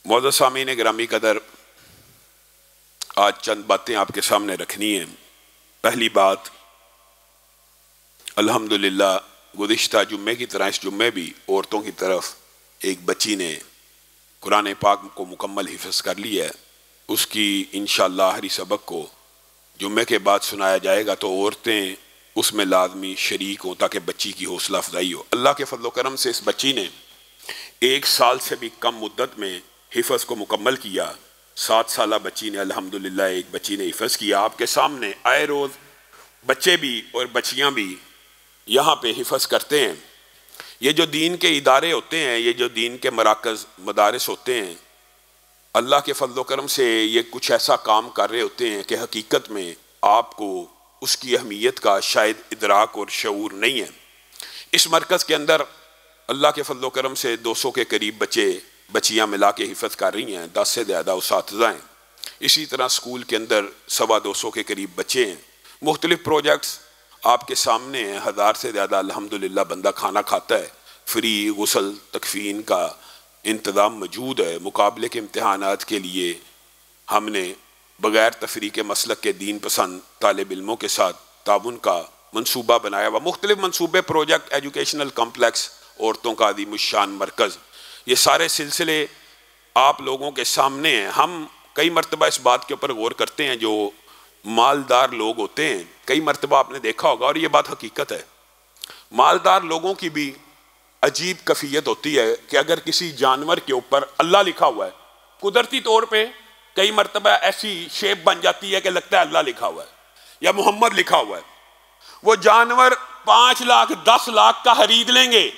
معزز سامعین گرامی قدر، آج چند باتیں آپ کے سامنے رکھنی ہیں۔ پہلی بات، الحمدللہ گزشتہ جمعے کی طرح اس جمعے بھی عورتوں کی طرف ایک بچی نے قرآن پاک کو مکمل حفظ کر لی ہے۔ اس کی انشاءاللہ ہری سبق کو جمعے کے بعد سنایا جائے گا تو عورتیں اس میں لازمی شریک ہوں تاکہ بچی کی حوصلہ افزائی ہو۔ اللہ کے فضل و کرم سے اس بچی نے 1 سال سے بھی کم مدت میں حفظ کو مکمل کیا۔ 7 سالہ بچی نے الحمدللہ ایک بچی نے حفظ کیا۔ آپ کے سامنے آئے روز بچے بھی اور بچیاں بھی یہاں پہ حفظ کرتے ہیں۔ یہ جو دین کے ادارے ہوتے ہیں، یہ جو دین کے مراکز مدارس ہوتے ہیں، اللہ کے فضل و کرم سے یہ کچھ ایسا کام کر رہے ہوتے ہیں کہ حقیقت میں آپ کو اس کی اہمیت کا شاید ادراک اور شعور نہیں ہے۔ اس مرکز کے اندر اللہ کے فضل و کرم سے 200 کے قریب بچے بچیاں ملا کے حفظ کر رہی ہیں، 10 سے زیادہ اساتذہ ہیں۔ اسی طرح سکول کے اندر 250 کے قریب بچے ہیں۔ مختلف پروجیکٹس آپ کے سامنے ہیں، 1000 سے زیادہ الحمدللہ بندہ کھانا کھاتا ہے۔ فری غسل تکفین کا انتظام موجود ہے۔ مقابلے کے امتحانات کے لیے ہم نے بغیر تفریق مسلک کے دین پسند طالب علموں کے ساتھ تعاون کا منصوبہ بنایا ہوا۔ مختلف منصوبے، پروجیکٹ، ایجوکیشنل کمپلیکس، عورتوں کا عظیم الشان مرکز، یہ سارے سلسلے آپ لوگوں کے سامنے ہیں۔ ہم کئی مرتبہ اس بات کے اوپر غور کرتے ہیں، جو مالدار لوگ ہوتے ہیں، کئی مرتبہ آپ نے دیکھا ہوگا اور یہ بات حقیقت ہے، مالدار لوگوں کی بھی عجیب کیفیت ہوتی ہے کہ اگر کسی جانور کے اوپر اللہ لکھا ہوا ہے، قدرتی طور پہ کئی مرتبہ ایسی شیپ بن جاتی ہے کہ لگتا ہے اللہ لکھا ہوا ہے یا محمد لکھا ہوا ہے، وہ جانور 5 لاکھ 10 لاکھ کا خرید لیں گے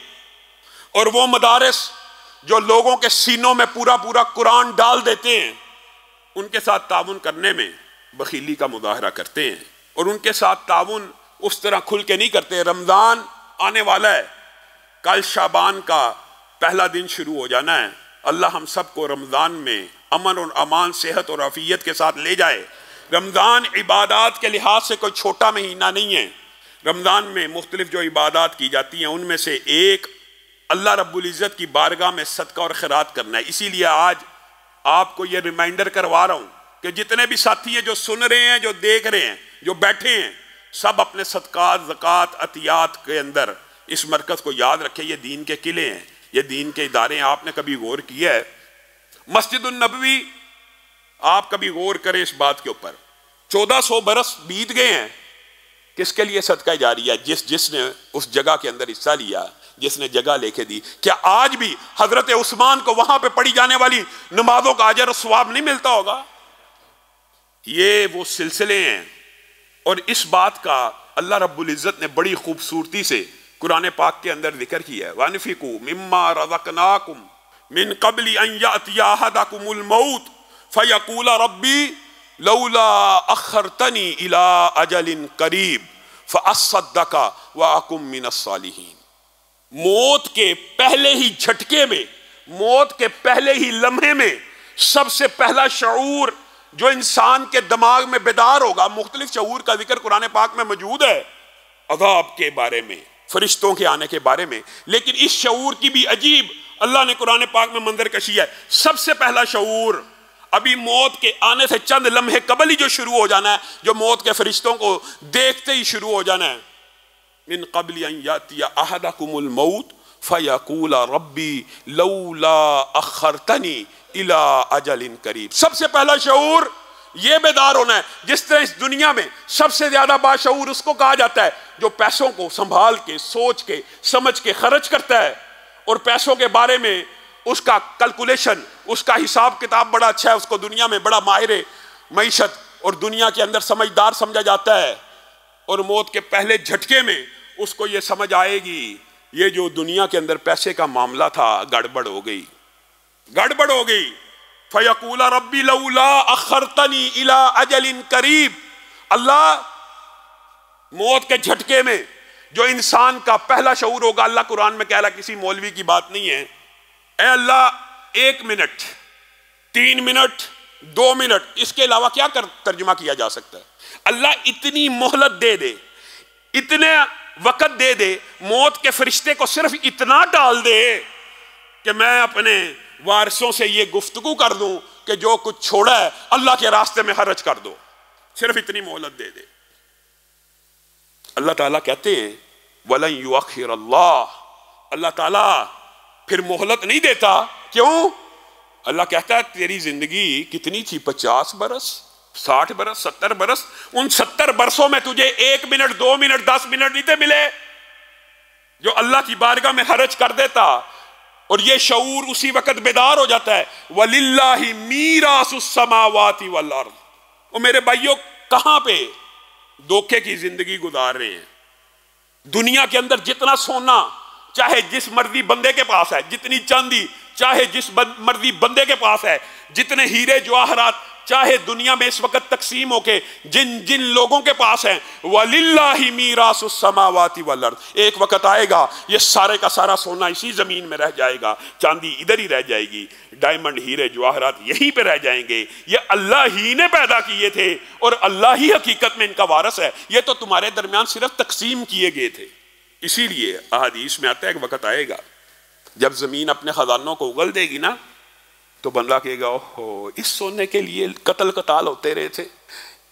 اور وہ مدارس جو لوگوں کے سینوں میں پورا پورا قرآن ڈال دیتے ہیں، ان کے ساتھ تعاون کرنے میں بخیلی کا مظاہرہ کرتے ہیں اور ان کے ساتھ تعاون اس طرح کھل کے نہیں کرتے۔ رمضان آنے والا ہے، کل شعبان کا پہلا دن شروع ہو جانا ہے۔ اللہ ہم سب کو رمضان میں امن اور امان، صحت اور عافیت کے ساتھ لے جائے۔ رمضان عبادات کے لحاظ سے کوئی چھوٹا مہینہ نہیں ہے۔ رمضان میں مختلف جو عبادات کی جاتی ہیں ان میں سے ایک اللہ رب العزت کی بارگاہ میں صدقہ اور خیرات کرنا ہے۔ اسی لیے آج آپ کو یہ ریمائنڈر کروا رہا ہوں کہ جتنے بھی ساتھی ہیں جو سن رہے ہیں، جو دیکھ رہے ہیں، جو بیٹھے ہیں، سب اپنے صدقات، زکوٰۃ، عطیات کے اندر اس مرکز کو یاد رکھیں۔ یہ دین کے قلعے ہیں، یہ دین کے ادارے ہیں۔ آپ نے کبھی غور کیا ہے مسجد النبوی؟ آپ کبھی غور کریں اس بات کے اوپر، 1400 برس بیت گئے ہیں، کس کے لیے صدقہ جاریہ؟ جس نے اس جگہ کے اندر حصہ لیا، جس نے جگہ لے کے دی۔ کیا آج بھی حضرت عثمان کو وہاں پہ پڑھی جانے والی نمازوں کا اجر و ثواب نہیں ملتا ہوگا؟ یہ وہ سلسلے ہیں اور اس بات کا اللہ رب العزت نے بڑی خوبصورتی سے قرآن پاک کے اندر ذکر کیا ہے۔ وَأَنفِقُوا مِمَّا رَزَقْنَاكُمْ مِن قَبْلِ أَن يَأْتِيَ أَحَدَكُمُ الْمَوْتُ فَيَقُولَ رَبِّي لَوْلَا أَخَّرْتَنِي إِلَىٰ أَجَلٍ قَرِيبٍ فَأَصَّدَّقَ وَأَكُن مِّنَ الصَّالِحِينَ۔ موت کے پہلے ہی جھٹکے میں، موت کے پہلے ہی لمحے میں سب سے پہلا شعور جو انسان کے دماغ میں بیدار ہوگا، مختلف شعور کا ذکر قرآن پاک میں موجود ہے، عذاب کے بارے میں، فرشتوں کے آنے کے بارے میں، لیکن اس شعور کی بھی عجیب اللہ نے قرآن پاک میں منظر کشی ہے۔ سب سے پہلا شعور ابھی موت کے آنے سے چند لمحے قبل ہی جو شروع ہو جانا ہے، جو موت کے فرشتوں کو دیکھتے ہی شروع ہو جانا ہے، من قبل ان یاتی احدکم الموت فیقول ربی لولا اخرتنی الی اجل قریب۔ سب سے پہلا شعور یہ بیدار ہونا ہے۔ جس طرح اس دنیا میں سب سے زیادہ باشعور اس کو کہا جاتا ہے جو پیسوں کو سنبھال کے، سوچ کے، سمجھ کے خرچ کرتا ہے اور پیسوں کے بارے میں اس کا کیلکولیشن، اس کا حساب کتاب بڑا اچھا ہے، اس کو دنیا میں بڑا ماہر معیشت اور دنیا کے اندر سمجھدار سمجھا جاتا ہے، اور موت کے پہلے جھٹکے میں اس کو یہ سمجھ آئے گی یہ جو دنیا کے اندر پیسے کا معاملہ تھا گڑبڑ ہو گئی، گڑبڑ ہو گئی۔ فَيَقُولَ رَبِّ لَوْلَا أَخَّرْتَنِي إِلَىٰ أَجَلٍ قَرِيبٍ۔ اللہ موت کے جھٹکے میں جو انسان کا پہلا شعور ہوگا، اللہ قرآن میں کہہ رہا، کسی مولوی کی بات نہیں ہے، اے اللہ 1 منٹ، 3 منٹ، 2 منٹ، اس کے علاوہ کیا ترجمہ کیا جا سکتا ہے؟ اللہ اتنی مہلت دے دے، اتنے وقت دے دے، موت کے فرشتے کو صرف اتنا ڈال دے کہ میں اپنے وارثوں سے یہ گفتگو کر دوں کہ جو کچھ چھوڑا ہے اللہ کے راستے میں خرچ کر دو، صرف اتنی مہلت دے دے۔ اللہ تعالیٰ کہتے ہیں وَلَن يُؤَخِّرَ اللَّهُ، اللہ تعالیٰ پھر مہلت نہیں دیتا۔ کیوں؟ اللہ کہتا ہے تیری زندگی کتنی تھی، 50 برس، 60 برس، 70 برس، ان 70 برسوں میں تجھے 1 منٹ، 2 منٹ، 10 منٹ نہیں تھے ملے جو اللہ کی بارگاہ میں خرچ کر دیتا، اور یہ شعور اسی وقت بیدار ہو جاتا ہے وَلِلَّهِ مِيرَاثُ السَّمَاوَاتِ وَالْأَرْضِ۔ اور میرے بھائیوں کہاں پہ دھوکے کی زندگی گزار رہے ہیں؟ دنیا کے اندر جتنا سونا چاہے جس مرضی بندے کے پاس ہے، جتنی چاندی چاہے جس مرضی بندے کے پاس ہے، جتنے ہیرے جواہرات چاہے دنیا میں اس وقت تقسیم ہو کے جن لوگوں کے پاس ہیں، وَلِلَّهِ مِيرَاثُ السَّمَاوَاتِ وَالْأَرْضِ، ایک وقت آئے گا یہ سارے کا سارا سونا اسی زمین میں رہ جائے گا، چاندی ادھر ہی رہ جائے گی، ڈائمنڈ ہیرے جواہرات یہیں پہ رہ جائیں گے، یہ اللہ ہی نے پیدا کیے تھے اور اللہ ہی حقیقت میں ان کا وارث ہے، یہ تو تمہارے درمیان صرف تقسیم کیے گئے تھے۔ اسی لیے احادیث میں آتا ہے ایک وقت آئے گا جب زمین اپنے خزانوں کو اگل دے گی نا، تو بندہ کہے گا اوہو اس سونے کے لیے قتل قتال ہوتے رہے تھے،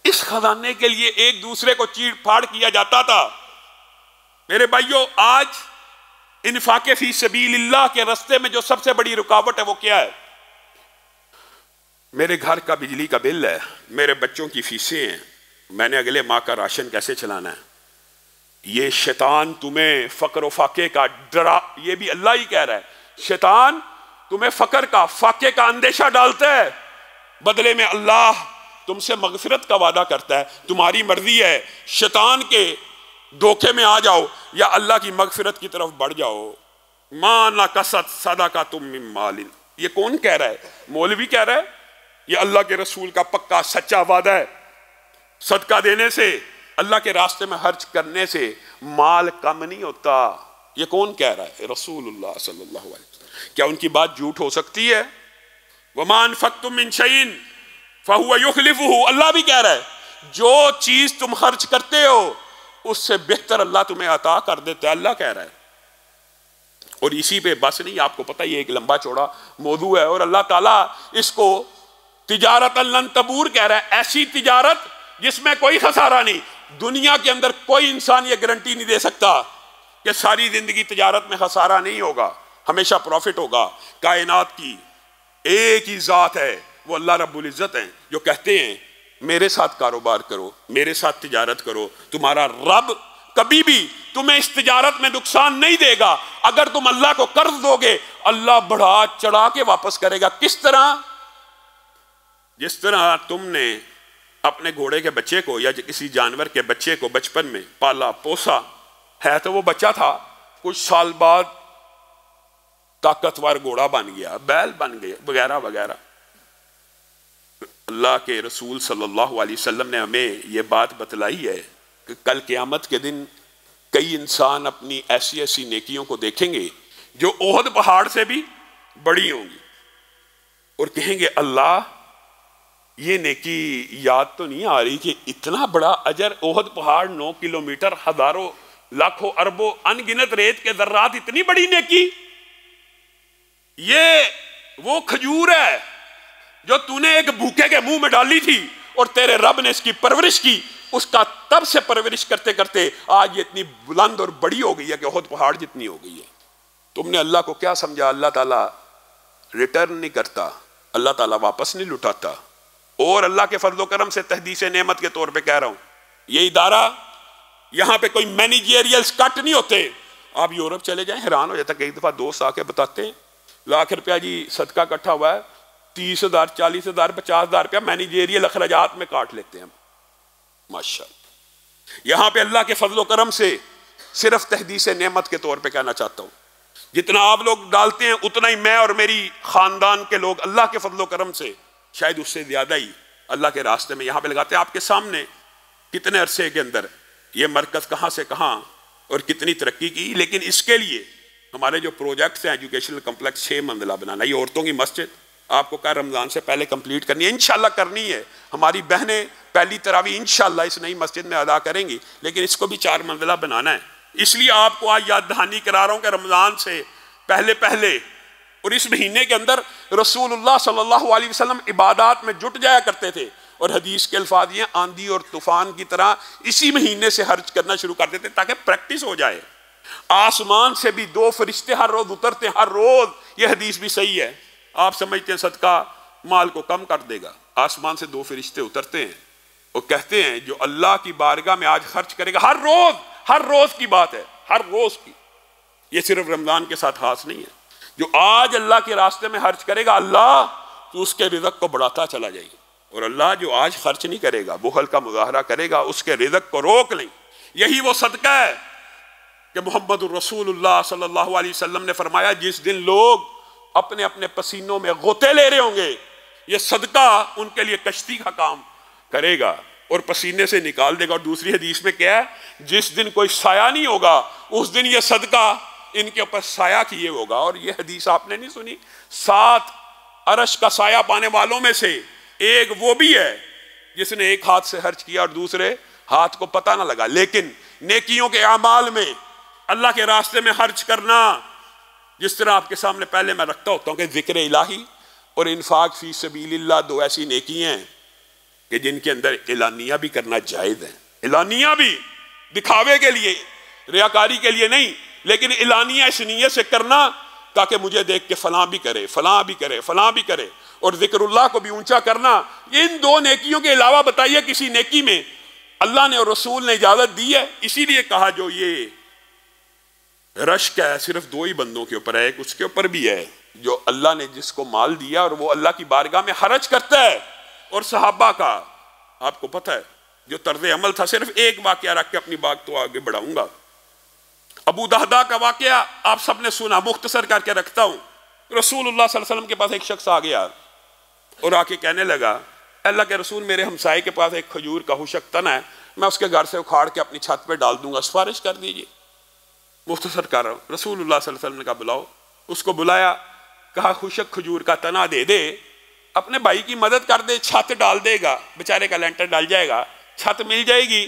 اس خزانے کے لیے ایک دوسرے کو چیڑ پھاڑ کیا جاتا تھا۔ میرے بھائیوں آج انفاق فی سبیل اللہ کے راستے میں جو سب سے بڑی رکاوٹ ہے وہ کیا ہے؟ میرے گھر کا بجلی کا بل ہے، میرے بچوں کی فیسیں ہیں، میں نے اگلے ماہ کا راشن کیسے چلانا ہے؟ یہ شیطان تمہیں فقر و فاقے کا ڈرا، یہ بھی اللہ ہی کہہ رہا ہے، شیطان تمہیں فقر کا فاقے کا اندیشہ ڈالتا ہے، بدلے میں اللہ تم سے مغفرت کا وعدہ کرتا ہے، تمہاری مرضی ہے شیطان کے دھوکے میں آ جاؤ یا اللہ کی مغفرت کی طرف بڑھ جاؤ۔ ما نقصت صدقۃ من مال، یہ کون کہہ رہا ہے؟ مولوی کہہ رہا ہے؟ یہ اللہ کے رسول کا پکا سچا وعدہ ہے۔ صدقہ دینے سے، اللہ کے راستے میں خرچ کرنے سے مال کم نہیں ہوتا۔ یہ کون کہہ رہا ہے؟ رسول اللہ صلی اللہ علیہ وسلم۔ کیا ان کی بات جھوٹ ہو سکتی ہے؟ وَمَا أَنفَقْتُم مِّن شَيْءٍ فَهُوَ يُخْلِفُهُ، اللہ بھی کہہ رہا ہے جو چیز تم خرچ کرتے ہو اس سے بہتر اللہ تمہیں عطا کر دیتا ہے، اللہ کہہ رہا ہے۔ اور اسی پہ بس نہیں، آپ کو پتہ یہ ایک لمبا چوڑا موضوع ہے، اور اللہ تعالیٰ اس کو تجارت لن تبور کہہ رہا ہے، ایسی تجارت جس میں کوئی خسارہ نہیں۔ دنیا کے اندر کوئی انسان یہ گارنٹی نہیں دے سکتا کہ ساری زندگی تجارت میں خسارہ نہیں ہوگا، ہمیشہ پروفٹ ہوگا۔ کائنات کی ایک ہی ذات ہے، وہ اللہ رب العزت ہیں، جو کہتے ہیں میرے ساتھ کاروبار کرو، میرے ساتھ تجارت کرو، تمہارا رب کبھی بھی تمہیں اس تجارت میں نقصان نہیں دے گا۔ اگر تم اللہ کو قرض دو گے اللہ بڑھا چڑھا کے واپس کرے گا۔ کس طرح؟ جس طرح تم نے اپنے گھوڑے کے بچے کو یا کسی جانور کے بچے کو بچپن میں پالا پوسا ہے، تو وہ بچہ تھا، کچھ سال بعد طاقتور گھوڑا بن گیا، بیل بن گیا، وغیرہ وغیرہ۔ اللہ کے رسول صلی اللہ علیہ وسلم نے ہمیں یہ بات بتلائی ہے کہ کل قیامت کے دن کئی انسان اپنی ایسی ایسی نیکیوں کو دیکھیں گے جو احد پہاڑ سے بھی بڑی ہوں گی، اور کہیں گے اللہ یہ نیکی یاد تو نہیں آ رہی کہ اتنا بڑا اجر، احد پہاڑ 9 کلومیٹر، ہزاروں لاکھوں اربوں ان گنت ریت کے ذرات، اتنی بڑی نیکی۔ یہ وہ کھجور ہے جو تو نے ایک بھوکے کے منہ میں ڈالی تھی اور تیرے رب نے اس کی پرورش کی، اس کا تب سے پرورش کرتے کرتے آج یہ اتنی بلند اور بڑی ہو گئی ہے کہ احد پہاڑ جتنی ہو گئی ہے۔ تم نے اللہ کو کیا سمجھا؟ اللہ تعالیٰ ریٹرن نہیں کرتا، اللہ تعالیٰ واپس نہیں لٹاتا۔ اور اللہ کے فضل و کرم سے تحدیث نعمت کے طور پہ کہہ رہا ہوں، یہ ادارہ یہاں پہ کوئی مینیجیریلز کٹ نہیں ہوتے۔ آپ یورپ چلے جائیں حیران ہو جاتا ہے، کئی دفعہ دوست آ کے بتاتے ہیں لاکھ روپیہ جی صدقہ اکٹھا ہوا ہے، 30,000 40,000 50,000 روپیہ مینیجیریل اخراجات میں کاٹ لیتے ہیں۔ ماشاءاللہ، یہاں پہ اللہ کے فضل و کرم سے صرف تحدیث نعمت کے طور پہ کہنا چاہتا ہوں، جتنا آپ لوگ ڈالتے ہیں اتنا ہی میں اور میری خاندان کے لوگ اللہ کے فضل و کرم سے شاید اس سے زیادہ ہی اللہ کے راستے میں یہاں پہ لگاتے ہیں۔ آپ کے سامنے کتنے عرصے کے اندر یہ مرکز کہاں سے کہاں اور کتنی ترقی کی، لیکن اس کے لیے ہمارے جو پروجیکٹس ہیں، ایجوکیشنل کمپلیکس 6 منزلہ بنانا، یہ عورتوں کی مسجد آپ کو کہا رمضان سے پہلے کمپلیٹ کرنی ہے، انشاءاللہ کرنی ہے۔ ہماری بہنیں پہلی تراویح انشاءاللہ اس نئی مسجد میں ادا کریں گی، لیکن اس کو بھی 4 منزلہ بنانا ہے۔ اس لیے آپ کو آج یاد دہانی کرا رہا ہوں کہ رمضان سے پہلے اور اس مہینے کے اندر رسول اللہ صلی اللہ علیہ وسلم عبادات میں جٹ جایا کرتے تھے، اور حدیث کے الفاظ یہ آندھی اور طوفان کی طرح اسی مہینے سے حج کرنا شروع کر دیتے تاکہ پریکٹس ہو جائے۔ آسمان سے بھی 2 فرشتے ہر روز اترتے ہیں، ہر روز، یہ حدیث بھی صحیح ہے۔ آپ سمجھتے ہیں صدقہ مال کو کم کر دے گا؟ آسمان سے 2 فرشتے اترتے ہیں اور کہتے ہیں جو اللہ کی بارگاہ میں آج خرچ کرے گا، ہر روز کی بات ہے، ہر روز کی، یہ صرف رمضان کے ساتھ خاص نہیں ہے، جو آج اللہ کے راستے میں خرچ کرے گا اللہ تو اس کے رزق کو بڑھاتا چلا جائے گا، اور اللہ جو آج خرچ نہیں کرے گا، بخل کا مظاہرہ کرے گا، اس کے رزق کو روک لیں۔ یہی وہ صدقہ ہے کہ محمد الرسول اللہ صلی اللہ علیہ وسلم نے فرمایا جس دن لوگ اپنے اپنے پسینوں میں غوطے لے رہے ہوں گے، یہ صدقہ ان کے لیے کشتی کا کام کرے گا اور پسینے سے نکال دے گا۔ اور دوسری حدیث میں کیا ہے؟ جس دن کوئی سایہ نہیں ہوگا اس دن یہ صدقہ ان کے اوپر سایہ کیے ہوگا۔ اور یہ حدیث آپ نے نہیں سنی؟ 7 عرش کا سایہ پانے والوں میں سے ایک وہ بھی ہے جس نے ایک ہاتھ سے خرچ کیا اور دوسرے ہاتھ کو پتہ نہ لگا۔ لیکن نیکیوں کے اعمال میں اللہ کے راستے میں خرچ کرنا، جس طرح آپ کے سامنے پہلے میں رکھتا ہوتا ہوں کہ ذکر الہی اور انفاق فی سبیل اللہ 2 ایسی نیکی ہیں کہ جن کے اندر اعلانیہ بھی کرنا جائز ہے، اعلانیہ بھی دکھاوے کے لیے، ریاکاری کے لیے نہیں، لیکن اعلانیہ اس نیت سے کرنا تاکہ مجھے دیکھ کے فلاں بھی کرے، فلاں بھی کرے، فلاں بھی کرے، اور ذکر اللہ کو بھی اونچا کرنا۔ ان 2 نیکیوں کے علاوہ بتائیے کسی نیکی میں اللہ نے اور رسول نے اجازت دی ہے؟ اسی لیے کہا جو یہ رشک ہے صرف 2 ہی بندوں کے اوپر ہے، ایک اس کے اوپر بھی ہے جو اللہ نے جس کو مال دیا اور وہ اللہ کی بارگاہ میں خرچ کرتا ہے۔ اور صحابہ کا آپ کو پتہ ہے جو طرز عمل تھا، صرف ایک واقعہ رکھ کے اپنی بات تو آگے بڑھاؤں گا۔ ابو دہدا کا واقعہ آپ سب نے سنا، مختصر کر کے رکھتا ہوں۔ رسول اللہ صلی اللہ علیہ وسلم کے پاس ایک شخص آ گیا اور آ کے کہنے لگا اللہ کے رسول میرے ہمسائے کے پاس ایک کھجور کا خشک تنا ہے، میں اس کے گھر سے اکھاڑ کے اپنی چھت پہ ڈال دوں گا، سفارش کر دیجیے۔ مختصر کر رہا ہوں۔ رسول اللہ صلی اللہ علیہ وسلم نے کہا بلاؤ۔ اس کو بلایا، کہا خشک کھجور کا تنا دے دے، اپنے بھائی کی مدد کر دے، چھت ڈال دے گا، بیچارے کا لینٹر ڈال جائے گا، چھت مل جائے گی۔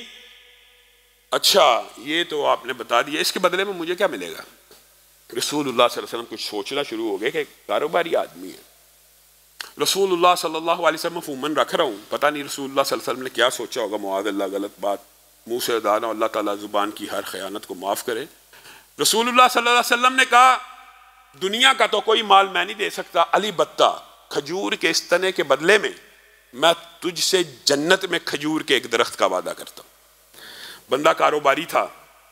اچھا یہ تو آپ نے بتا دیا، اس کے بدلے میں مجھے کیا ملے گا؟ رسول اللہ صلی اللہ علیہ وسلم کچھ سوچنا شروع ہو گئے کہ کاروباری آدمی ہے۔ رسول اللہ صلی اللہ علیہ وسلم مفہوماً رکھ رہا ہوں، پتہ نہیں رسول اللہ صلی اللہ علیہ وسلم نے کیا سوچا ہوگا، معاذ اللہ غلط بات منہ سے ادا نہ، اللہ تعالیٰ زبان کی ہر خیانت کو معاف کرے۔ رسول اللہ صلی اللہ علیہ وسلم نے کہا دنیا کا تو کوئی مال میں نہیں دے سکتا، علی بتہ کھجور کے اس تنے کے بدلے میں تجھ سے جنت میں کھجور کے ایک درخت کا وعدہ کرتا ہوں۔ بندہ کاروباری تھا،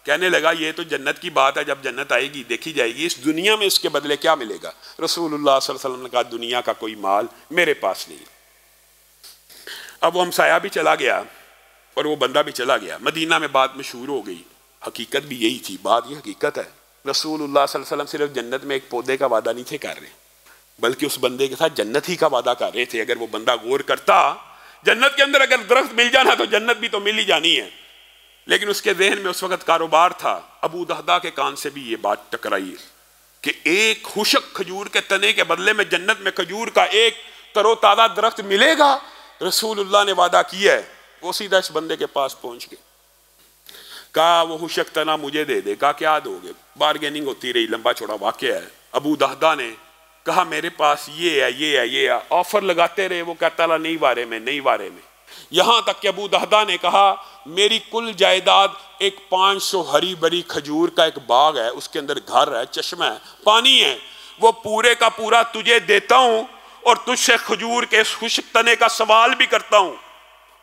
کہنے لگا یہ تو جنت کی بات ہے، جب جنت آئے گی دیکھی جائے گی، اس دنیا میں اس کے بدلے کیا ملے گا؟ رسول اللہ صلی اللہ علیہ وسلم نے کہا دنیا کا کوئی مال میرے پاس نہیں۔ اب وہ ہمسایہ بھی چلا گیا اور وہ بندہ بھی چلا گیا، مدینہ میں بات مشہور ہو گئی، حقیقت بھی یہی تھی، بات یہ حقیقت ہے۔ رسول اللہ صلی اللہ علیہ وسلم صرف جنت میں ایک پودے کا وعدہ نہیں تھے کر رہے، بلکہ اس بندے کے ساتھ جنت ہی کا وعدہ کر رہے تھے۔ اگر وہ بندہ غور کرتا، جنت کے اندر اگر درخت مل جانا تو جنت بھی تو مل ہی جانی ہے، لیکن اس کے ذہن میں اس وقت کاروبار تھا۔ ابو دہدا کے کان سے بھی یہ بات ٹکرائی کہ ایک خشک کھجور کے تنے کے بدلے میں جنت میں کھجور کا ایک تر و تازہ درخت ملے گا، رسول اللہ نے وعدہ کیا ہے۔ وہ سیدھا اس بندے کے پاس پہنچ گئے، کہا وہ خشک تنا مجھے دے دے۔ کہا کیا دو گے؟ بارگیننگ ہوتی رہی، لمبا چوڑا واقعہ ہے۔ ابو دہدا نے کہا میرے پاس یہ ہے، یہ ہے، یہ ہے، آفر لگاتے رہے، وہ کہتا رہا نہیں بارے میں، نہیں بارے میں، یہاں تک کہ ابو دہدا نے کہا میری کل جائیداد ایک 500 ہری بری کھجور کا ایک باغ ہے، اس کے اندر گھر ہے، چشمہ ہے، پانی ہے، وہ پورے کا پورا تجھے دیتا ہوں اور تجھ سے کھجور کے اس خشک تنے کا سوال بھی کرتا ہوں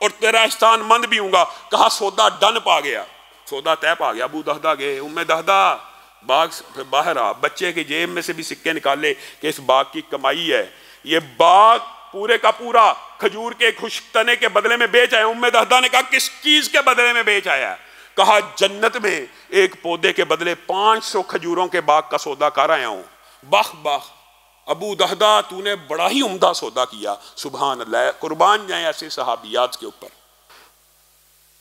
اور تیرا احسان مند بھی ہوں گا۔ کہا سودا ڈن پا گیا، سودا طے پا گیا۔ ابو دہدا گئے، ام دہدا باغ سے باہر آ، بچے کے جیب میں سے بھی سکے نکالے کہ اس باغ کی کمائی ہے، یہ باغ پورے کا پورا کھجور کے خشک تنے کے بدلے میں بیچ آیا۔ ام دہدا نے کہا کس چیز کے بدلے میں بیچ آیا ہے؟ کہا جنت میں ایک پودے کے بدلے 500 کھجوروں کے باغ کا سودا کر آیا ہوں۔ بخ بخ ابو دہدا تو نے بڑا ہی عمدہ سودا کیا، سبحان اللہ، قربان جائیں ایسے صحابیات کے اوپر۔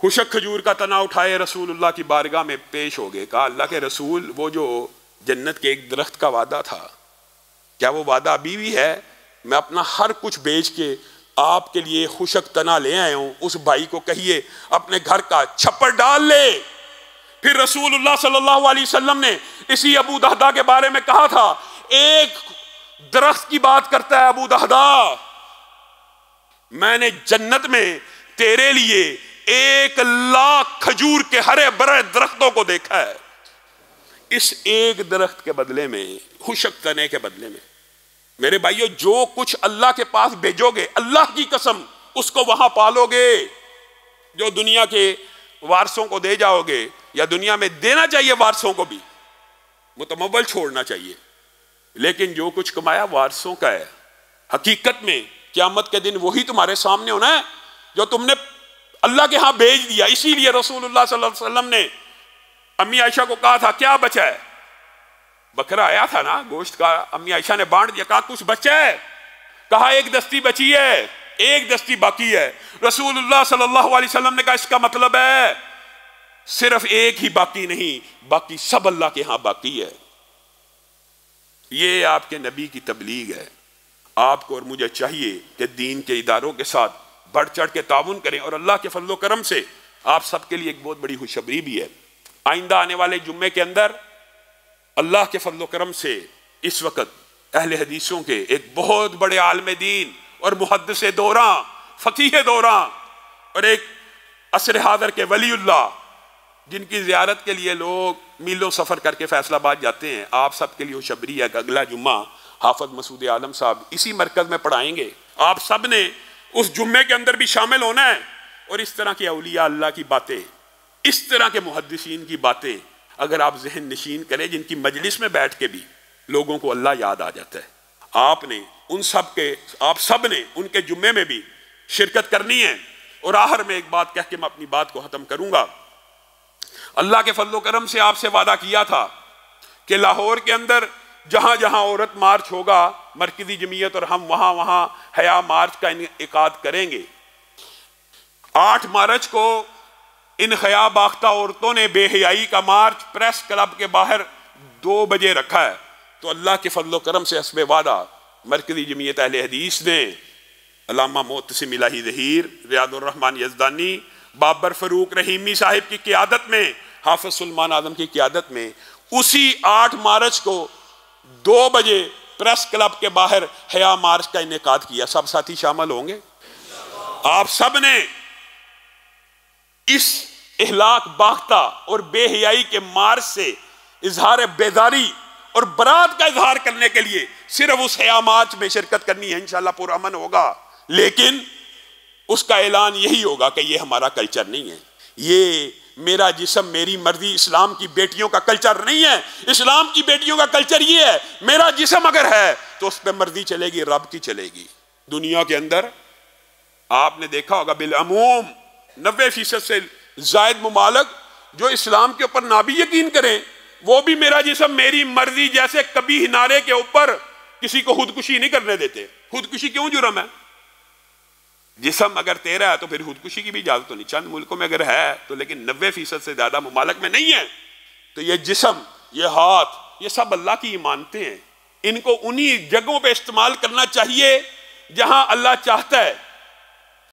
خشک کھجور کا تنا اٹھائے رسول اللہ کی بارگاہ میں پیش ہو گئے، کہا اللہ کے رسول وہ جو جنت کے ایک درخت کا وعدہ تھا، کیا وہ وعدہ ابھی بھی ہے؟ میں اپنا ہر کچھ بیچ کے آپ کے لیے خشک تنا لے آیا ہوں، اس بھائی کو کہیے اپنے گھر کا چھپر ڈال لے۔ پھر رسول اللہ صلی اللہ علیہ وسلم نے اسی ابو دہدا کے بارے میں کہا تھا ایک درخت کی بات کرتا ہے ابو دہدا، میں نے جنت میں تیرے لیے 1,00,000 کھجور کے ہرے بھرے درختوں کو دیکھا ہے، اس ایک درخت کے بدلے میں، خشک تنے کے بدلے میں۔ میرے بھائیو، جو کچھ اللہ کے پاس بھیجو گے، اللہ کی قسم اس کو وہاں پالو گے۔ جو دنیا کے وارثوں کو دے جاؤ گے، یا دنیا میں دینا چاہیے وارثوں کو بھی، متمول چھوڑنا چاہیے، لیکن جو کچھ کمایا وارثوں کا ہے۔ حقیقت میں قیامت کے دن وہی تمہارے سامنے ہونا ہے جو تم نے اللہ کے ہاں بھیج دیا۔ اسی لیے رسول اللہ صلی اللہ علیہ وسلم نے امی عائشہ کو کہا تھا کیا بچا ہے؟ بکرا آیا تھا نا گوشت کا، امی عائشہ نے بانٹ دیا، کہا کچھ بچا ہے؟ کہا ایک دستی بچی ہے، ایک دستی باقی ہے۔ رسول اللہ صلی اللہ علیہ وسلم نے کہا اس کا مطلب ہے صرف ایک ہی باقی نہیں، باقی سب اللہ کے ہاں باقی ہے۔ یہ آپ کے نبی کی تبلیغ ہے۔ آپ کو اور مجھے چاہیے کہ دین کے اداروں کے ساتھ بڑھ چڑھ کے تعاون کریں، اور اللہ کے فضل و کرم سے آپ سب کے لیے ایک بہت بڑی خوشخبری بھی ہے۔ آئندہ آنے والے جمعے کے اندر اللہ کے فضل و کرم سے اس وقت اہل حدیثوں کے ایک بہت بڑے عالم دین اور محدث دوراں، فقیہ دوراں، اور ایک عصر حاضر کے ولی اللہ، جن کی زیارت کے لیے لوگ میلوں سفر کر کے فیصل آباد جاتے ہیں، آپ سب کے لیے خوشخبری ہے کہ اگلا جمعہ حافظ مسعود عالم صاحب اسی مرکز میں پڑھائیں گے۔ آپ سب نے اس جمعے کے اندر بھی شامل ہونا ہے، اور اس طرح کے اولیاء اللہ کی باتیں، اس طرح کے محدثین کی باتیں اگر آپ ذہن نشین کریں، جن کی مجلس میں بیٹھ کے بھی لوگوں کو اللہ یاد آ جاتا ہے، آپ سب نے ان کے جمعے میں بھی شرکت کرنی ہے۔ اور آخر میں ایک بات کہہ کے میں اپنی بات کو ختم کروں گا۔ اللہ کے فضل و کرم سے آپ سے وعدہ کیا تھا کہ لاہور کے اندر جہاں جہاں عورت مارچ ہوگا، مرکزی جمعیت اور ہم وہاں حیا مارچ کا انعقاد کریں گے۔ 8 مارچ کو ان حیا باختہ عورتوں نے بے حیائی کا مارچ پریس کلب کے باہر 2 بجے رکھا ہے، تو اللہ کے فضل و کرم سے حسب وعدہ مرکزی جمعیت اہل حدیث نے علامہ معتصم الہی ظہیر، ریاض الرحمن یزدانی، بابر فروق رحیمی صاحب کی قیادت میں، حافظ سلمان اعظم کی قیادت میں اسی 8 مارچ کو 2 بجے پریس کلب کے باہر حیا مارچ کا انعقاد کیا۔ سب ساتھی شامل ہوں گے؟ آپ سب نے اس اہلاک باختہ اور بے حیائی کے مارچ سے اظہار بیداری اور برات کا اظہار کرنے کے لیے صرف اس حیا مارچ میں شرکت کرنی ہے۔ انشاءاللہ پرامن ہوگا، لیکن اس کا اعلان یہی ہوگا کہ یہ ہمارا کلچر نہیں ہے، یہ میرا جسم میری مرضی اسلام کی بیٹیوں کا کلچر نہیں ہے۔ اسلام کی بیٹیوں کا کلچر یہ ہے، میرا جسم اگر ہے تو اس پہ مرضی چلے گی، رب کی چلے گی۔ دنیا کے اندر آپ نے دیکھا ہوگا بالعموم 90% سے زائد ممالک جو اسلام کے اوپر نہ بھی یقین کریں، وہ بھی میرا جسم میری مرضی جیسے کبھی نعرے کے اوپر کسی کو خودکشی نہیں کرنے دیتے۔ خودکشی کیوں جرم ہے؟ جسم اگر تیرا ہے تو پھر خودکشی کی بھی اجازت تو نہیں۔ چند ملکوں میں اگر ہے تو، لیکن 90% سے زیادہ ممالک میں نہیں ہے۔ تو یہ جسم، یہ ہاتھ، یہ سب اللہ کی امانتیں ہیں، ان کو انہی جگہوں پہ استعمال کرنا چاہیے جہاں اللہ چاہتا ہے